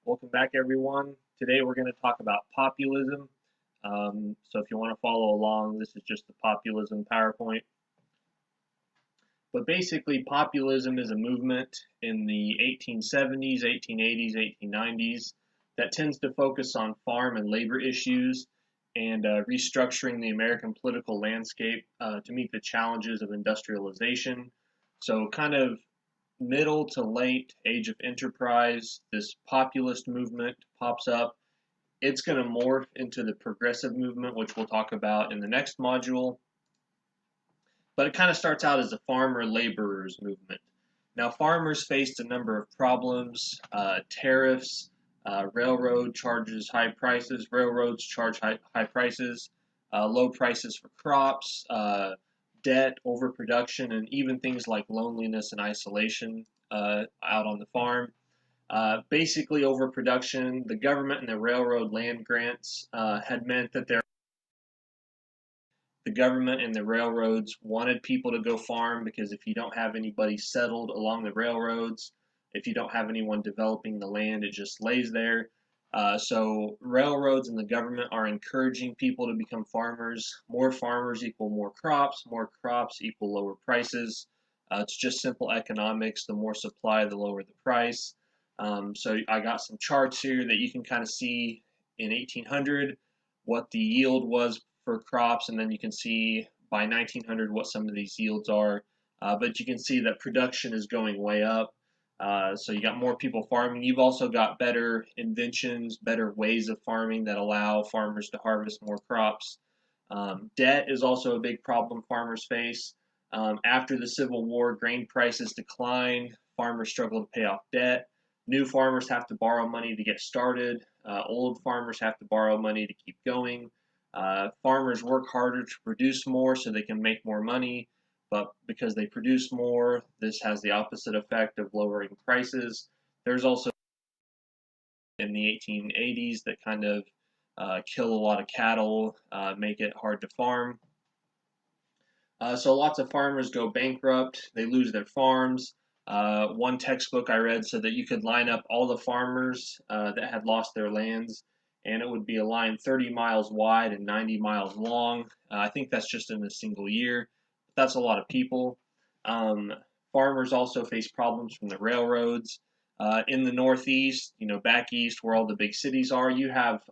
Welcome back, everyone. Today we're going to talk about populism. So if you want to follow along, this is just the populism PowerPoint. But basically, populism is a movement in the 1870s, 1880s, 1890s that tends to focus on farm and labor issues and restructuring the American political landscape to meet the challenges of industrialization. So kind of middle to late age of enterprise, this populist movement pops up. It's going to morph into the progressive movement, which we'll talk about in the next module. But it kind of starts out as a farmer laborers movement. Now, farmers faced a number of problems: tariffs, railroad charges high prices, railroads charge high prices, low prices for crops, debt, overproduction, and even things like loneliness and isolation out on the farm. Basically, overproduction. The government and the railroad land grants had meant that the government and the railroads wanted people to go farm because if you don't have anybody settled along the railroads, if you don't have anyone developing the land, it just lays there. So railroads and the government are encouraging people to become farmers. More farmers equal more crops equal lower prices. It's just simple economics. The more supply, the lower the price. So I got some charts here that you can kind of see in 1800 what the yield was for crops, and then you can see by 1900 what some of these yields are. But you can see that production is going way up. So you got more people farming. You've also got better inventions, better ways of farming that allow farmers to harvest more crops. Debt is also a big problem farmers face. After the Civil War, grain prices decline. Farmers struggle to pay off debt. New farmers have to borrow money to get started. Old farmers have to borrow money to keep going. Farmers work harder to produce more so they can make more money, but because they produce more, this has the opposite effect of lowering prices. There's also in the 1880s that kind of kill a lot of cattle, make it hard to farm. So lots of farmers go bankrupt, they lose their farms. One textbook I read said that you could line up all the farmers that had lost their lands, and it would be a line 30 miles wide and 90 miles long. I think that's just in a single year. But that's a lot of people. Farmers also face problems from the railroads. In the Northeast, back east where all the big cities are, you have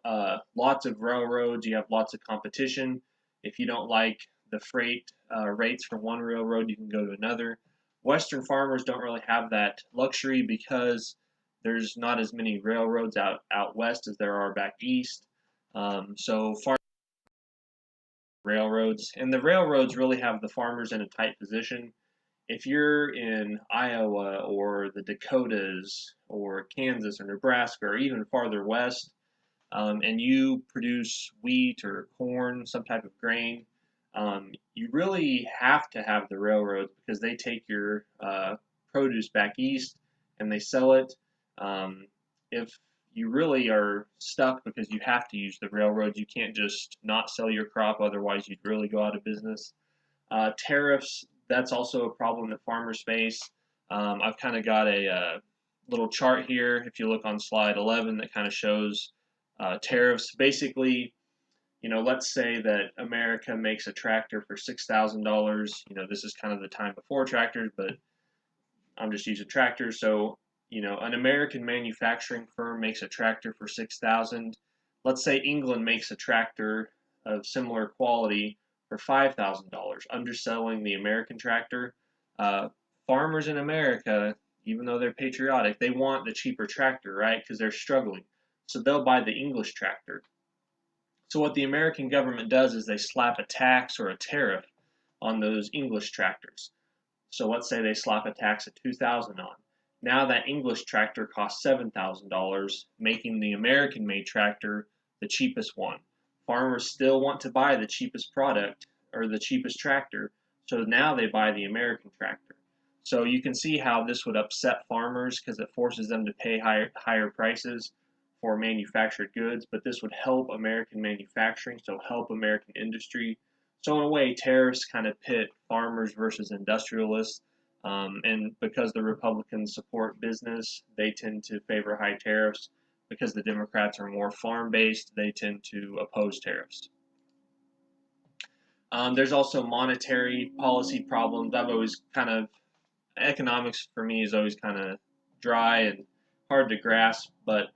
lots of railroads, you have lots of competition. If you don't like the freight rates from one railroad, you can go to another. Western farmers don't really have that luxury because there's not as many railroads out west as there are back east. So farm railroads, and the railroads really have the farmers in a tight position. If you're in Iowa or the Dakotas or Kansas or Nebraska or even farther west, and you produce wheat or corn, some type of grain, you really have to have the railroads because they take your produce back east and they sell it. If you really are stuck because you have to use the railroads, you can't just not sell your crop, otherwise you'd really go out of business. Tariffs, that's also a problem that farmers face. I've kind of got a little chart here, if you look on slide 11, that kind of shows tariffs. Basically, let's say that America makes a tractor for $6,000. This is kind of the time before tractors, but I'm just using tractors. So, an American manufacturing firm makes a tractor for 6,000. Let's say England makes a tractor of similar quality for $5,000, underselling the American tractor. Farmers in America, even though they're patriotic, they want the cheaper tractor, right? Because they're struggling. So they'll buy the English tractor. So what the American government does is they slap a tax or a tariff on those English tractors. So let's say they slap a tax of $2,000 on. Now that English tractor costs $7,000, making the American-made tractor the cheapest one. Farmers still want to buy the cheapest product or the cheapest tractor, so now they buy the American tractor. So you can see how this would upset farmers because it forces them to pay higher prices for manufactured goods, but this would help American manufacturing, so help American industry. So in a way, tariffs kind of pit farmers versus industrialists, and because the Republicans support business, they tend to favor high tariffs. because the Democrats are more farm-based, they tend to oppose tariffs. There's also monetary policy problems. I've always kind of economics for me is always kind of dry and hard to grasp, but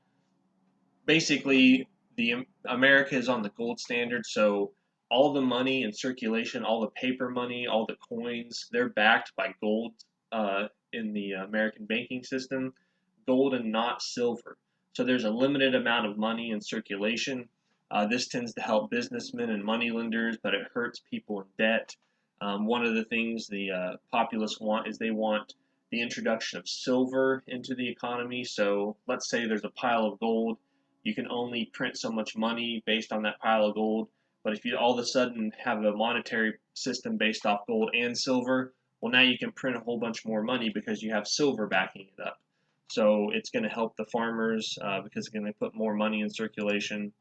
basically the America is on the gold standard, so all the money in circulation, all the paper money, all the coins, they're backed by gold in the American banking system, gold and not silver. So there's a limited amount of money in circulation. This tends to help businessmen and moneylenders, but it hurts people in debt. One of the things the populists want is they want the introduction of silver into the economy. So let's say there's a pile of gold, you can only print so much money based on that pile of gold. But if you all of a sudden have a monetary system based off gold and silver, well, now you can print a whole bunch more money because you have silver backing it up. So it's going to help the farmers because it's going to put more money in circulation.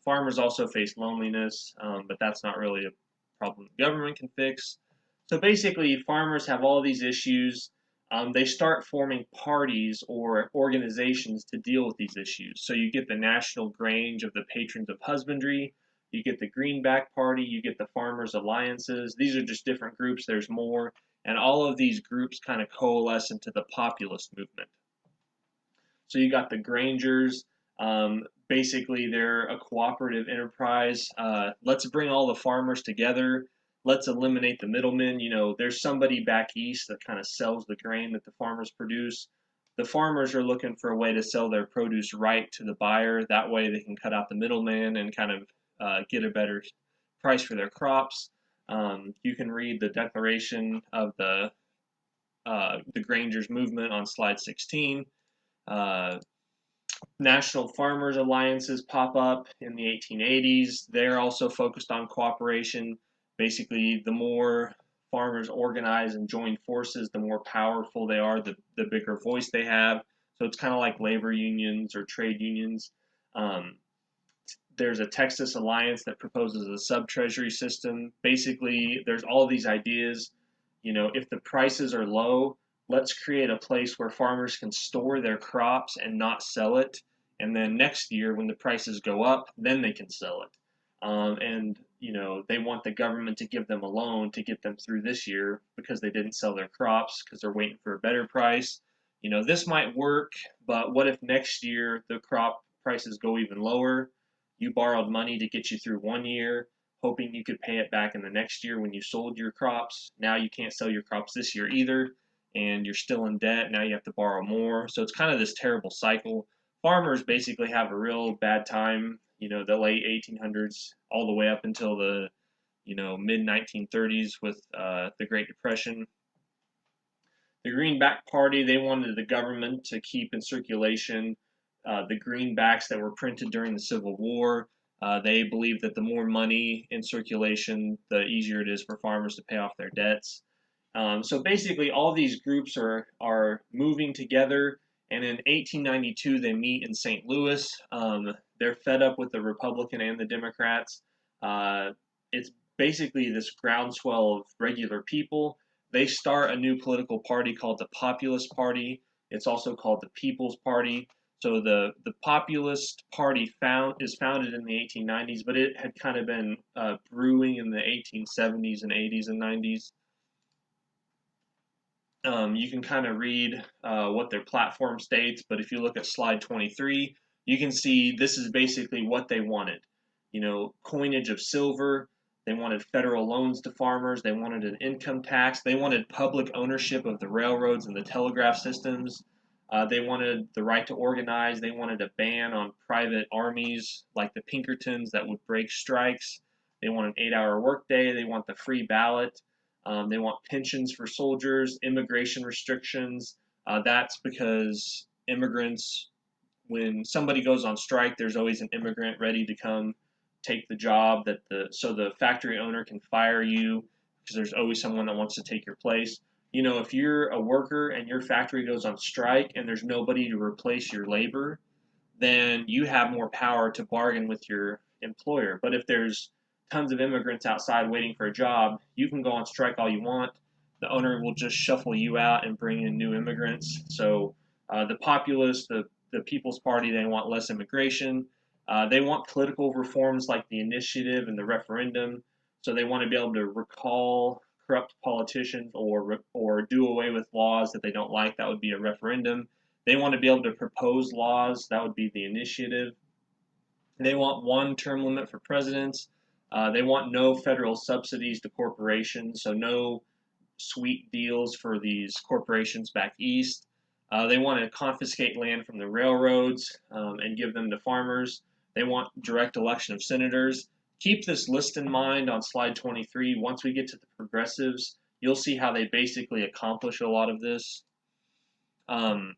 Farmers also face loneliness, but that's not really a problem the government can fix. So basically, farmers have all these issues. They start forming parties or organizations to deal with these issues. So you get the National Grange of the Patrons of Husbandry, you get the Greenback Party, you get the Farmers Alliances. These are just different groups, there's more. And all of these groups kind of coalesce into the populist movement. So you got the Grangers. Basically, they're a cooperative enterprise. Let's bring all the farmers together. Let's eliminate the middlemen. You know, there's somebody back east that kind of sells the grain that the farmers produce. The farmers are looking for a way to sell their produce right to the buyer. That way, they can cut out the middleman and kind of get a better price for their crops. You can read the declaration of the Grangers movement on slide 16. National farmers alliances pop up in the 1880s. They're also focused on cooperation. Basically, the more farmers organize and join forces, the more powerful they are, the bigger voice they have. So it's kind of like labor unions or trade unions. There's a Texas alliance that proposes a sub-treasury system. Basically, there's all these ideas. You know, if the prices are low, let's create a place where farmers can store their crops and not sell it. And then next year, when the prices go up, then they can sell it. And, you know, they want the government to give them a loan to get them through this year because they didn't sell their crops because they're waiting for a better price. You know, this might work, but what if next year the crop prices go even lower? You borrowed money to get you through 1 year, hoping you could pay it back in the next year when you sold your crops. Now you can't sell your crops this year either, and you're still in debt. Now you have to borrow more. So it's kind of this terrible cycle. Farmers basically have a real bad time, you know, the late 1800s all the way up until the, you know, mid 1930s with the Great Depression. The Greenback Party, they wanted the government to keep in circulation the greenbacks that were printed during the Civil War. They believed that the more money in circulation, the easier it is for farmers to pay off their debts. So basically, all these groups are moving together, and in 1892 they meet in St. Louis. They're fed up with the Republican and the Democrats. It's basically this groundswell of regular people. They start a new political party called the Populist Party. It's also called the People's Party. So the Populist Party is founded in the 1890s, but it had kind of been brewing in the 1870s and 80s and 90s. You can kind of read what their platform states, but if you look at slide 23, you can see this is basically what they wanted. You know, coinage of silver. They wanted federal loans to farmers. They wanted an income tax. They wanted public ownership of the railroads and the telegraph systems. They wanted the right to organize. They wanted a ban on private armies like the Pinkertons that would break strikes. They want an 8-hour workday. They want the free ballot. They want pensions for soldiers, immigration restrictions. That's because immigrants, when somebody goes on strike, there's always an immigrant ready to come take the job so the factory owner can fire you because there's always someone that wants to take your place. You know, if you're a worker and your factory goes on strike and there's nobody to replace your labor, then you have more power to bargain with your employer. But if there's tons of immigrants outside waiting for a job, you can go on strike all you want. The owner will just shuffle you out and bring in new immigrants. So the populists, the the People's Party, they want less immigration. They want political reforms like the initiative and the referendum. So they want to be able to recall corrupt politicians or do away with laws that they don't like. That would be a referendum. They want to be able to propose laws. That would be the initiative. They want one term limit for presidents. They want no federal subsidies to corporations, so no sweet deals for these corporations back east. They want to confiscate land from the railroads and give them to farmers. They want direct election of senators. Keep this list in mind on slide 23. Once we get to the progressives, you'll see how they basically accomplish a lot of this. Um,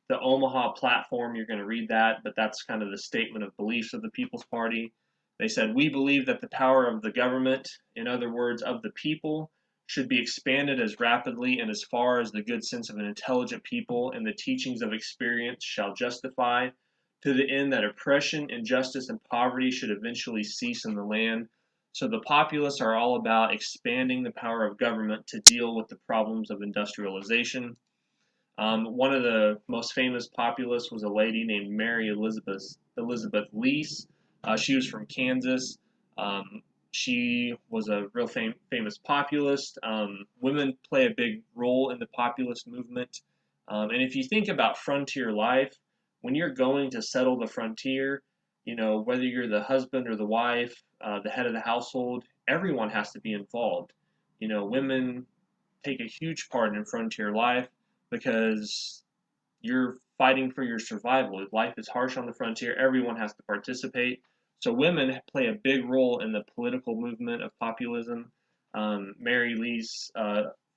the Omaha platform, you're going to read that, but that's kind of the statement of beliefs of the People's Party. They said, "We believe that the power of the government, in other words, of the people, should be expanded as rapidly and as far as the good sense of an intelligent people and the teachings of experience shall justify, to the end that oppression, injustice, and poverty should eventually cease in the land." So the populists are all about expanding the power of government to deal with the problems of industrialization. One of the most famous populists was a lady named Mary Elizabeth Lease. She was from Kansas. She was a real famous populist. Women play a big role in the populist movement. And if you think about frontier life, when you're going to settle the frontier, whether you're the husband or the wife, the head of the household, everyone has to be involved. Women take a huge part in frontier life because you're fighting for your survival. Life is harsh on the frontier. Everyone has to participate. So women play a big role in the political movement of populism. Mary Lease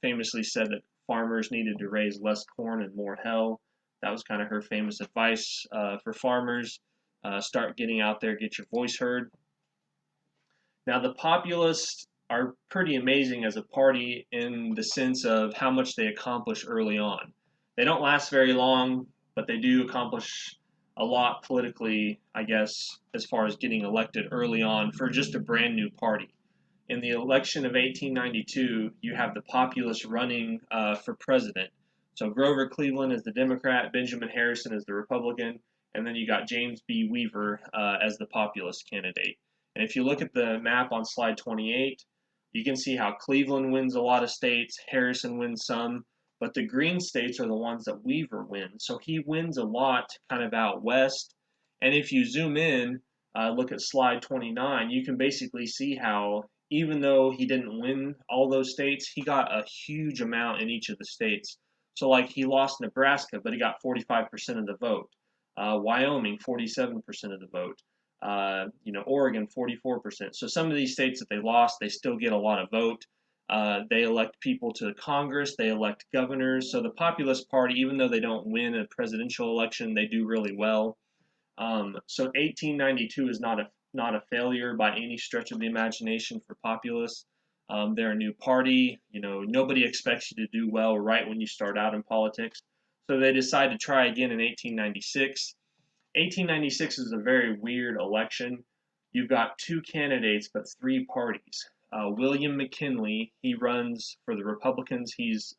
famously said that farmers needed to raise less corn and more hell. That was kind of her famous advice for farmers. Start getting out there, get your voice heard. Now, the populists are pretty amazing as a party in the sense of how much they accomplish early on. They don't last very long, but they do accomplish a lot politically, I guess, as far as getting elected early on for just a brand new party. In the election of 1892, you have the populists running for president. So Grover Cleveland is the Democrat, Benjamin Harrison is the Republican, and then you got James B. Weaver as the populist candidate. And if you look at the map on slide 28, you can see how Cleveland wins a lot of states, Harrison wins some, but the green states are the ones that Weaver wins. So he wins a lot kind of out west. And if you zoom in, look at slide 29, you can basically see how even though he didn't win all those states, he got a huge amount in each of the states. So like he lost Nebraska, but he got 45% of the vote. Wyoming, 47% of the vote. Oregon, 44%. So some of these states that they lost, they still get a lot of vote. They elect people to Congress. They elect governors. So the Populist Party, even though they don't win a presidential election, they do really well. So 1892 is not a failure by any stretch of the imagination for populists. They're a new party. Nobody expects you to do well right when you start out in politics. So they decide to try again in 1896. 1896 is a very weird election. You've got two candidates, but three parties. William McKinley, he runs for the Republicans. He's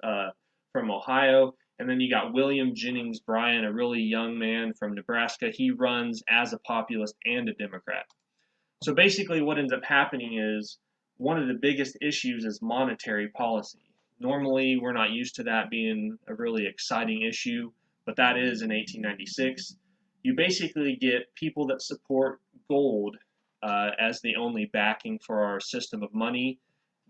from Ohio. And then you got William Jennings Bryan, a really young man from Nebraska. He runs as a populist and a Democrat. So basically, what ends up happening is one of the biggest issues is monetary policy. Normally, we're not used to that being a really exciting issue, but that is in 1896. You basically get people that support gold as the only backing for our system of money.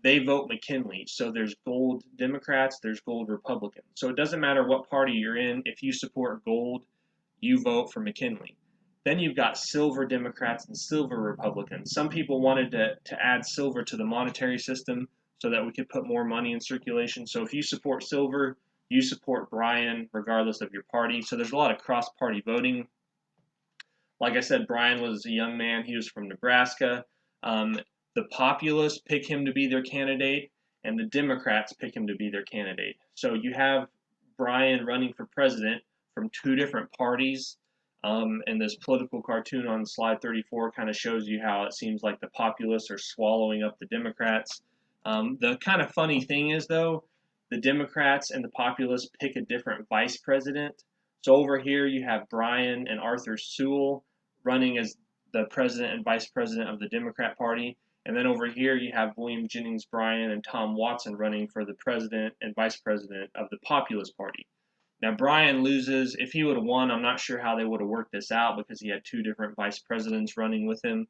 They vote McKinley. So there's gold Democrats, there's gold Republicans. So it doesn't matter what party you're in. If you support gold, you vote for McKinley. Then you've got silver Democrats and silver Republicans. Some people wanted to add silver to the monetary system so that we could put more money in circulation. So if you support silver, you support Bryan regardless of your party. So there's a lot of cross-party voting. Like I said, Bryan was a young man. He was from Nebraska. The populists pick him to be their candidate, and the Democrats pick him to be their candidate. So you have Bryan running for president from two different parties. And this political cartoon on slide 34 kind of shows you how it seems like the populists are swallowing up the Democrats. The kind of funny thing is, though, the Democrats and the populists pick a different vice president. So over here you have Bryan and Arthur Sewell running as the president and vice president of the Democrat Party. And then over here you have William Jennings Bryan and Tom Watson running for the president and vice president of the Populist Party. Now Bryan loses. If he would have won, I'm not sure how they would have worked this out because he had two different vice presidents running with him.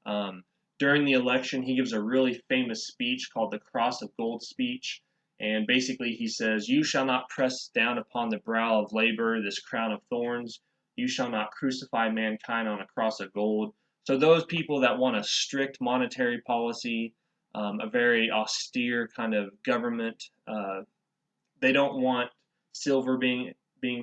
Um, During the election, he gives a really famous speech called the Cross of Gold speech. And basically, he says, "You shall not press down upon the brow of labor this crown of thorns. You shall not crucify mankind on a cross of gold." So, those people that want a strict monetary policy, a very austere kind of government, they don't want silver being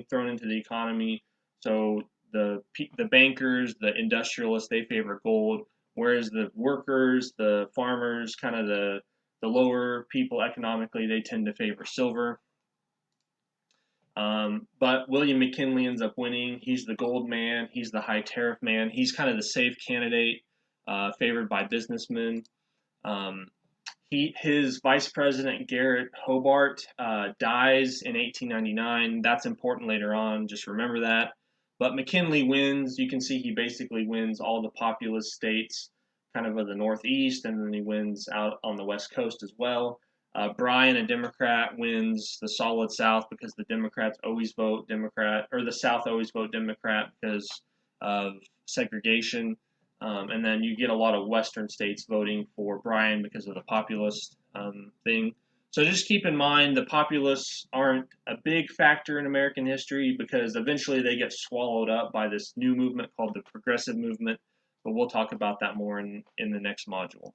thrown into the economy. So the bankers, the industrialists, they favor gold, whereas the workers, the farmers, kind of the lower people economically, they tend to favor silver. But William McKinley ends up winning. He's the gold man. He's the high tariff man. He's kind of the safe candidate, favored by businessmen. Um, his vice president Garrett Hobart dies in 1899. That's important later on. Just remember that. But McKinley wins. You can see he basically wins all the populous states, kind of the Northeast, and then he wins out on the West Coast as well. Bryan, a Democrat, wins the solid South because the Democrats always vote Democrat, or the South always vote Democrat because of segregation. And then you get a lot of Western states voting for Bryan because of the populist thing. So just keep in mind the populists aren't a big factor in American history because eventually they get swallowed up by this new movement called the progressive movement. But we'll talk about that more in the next module.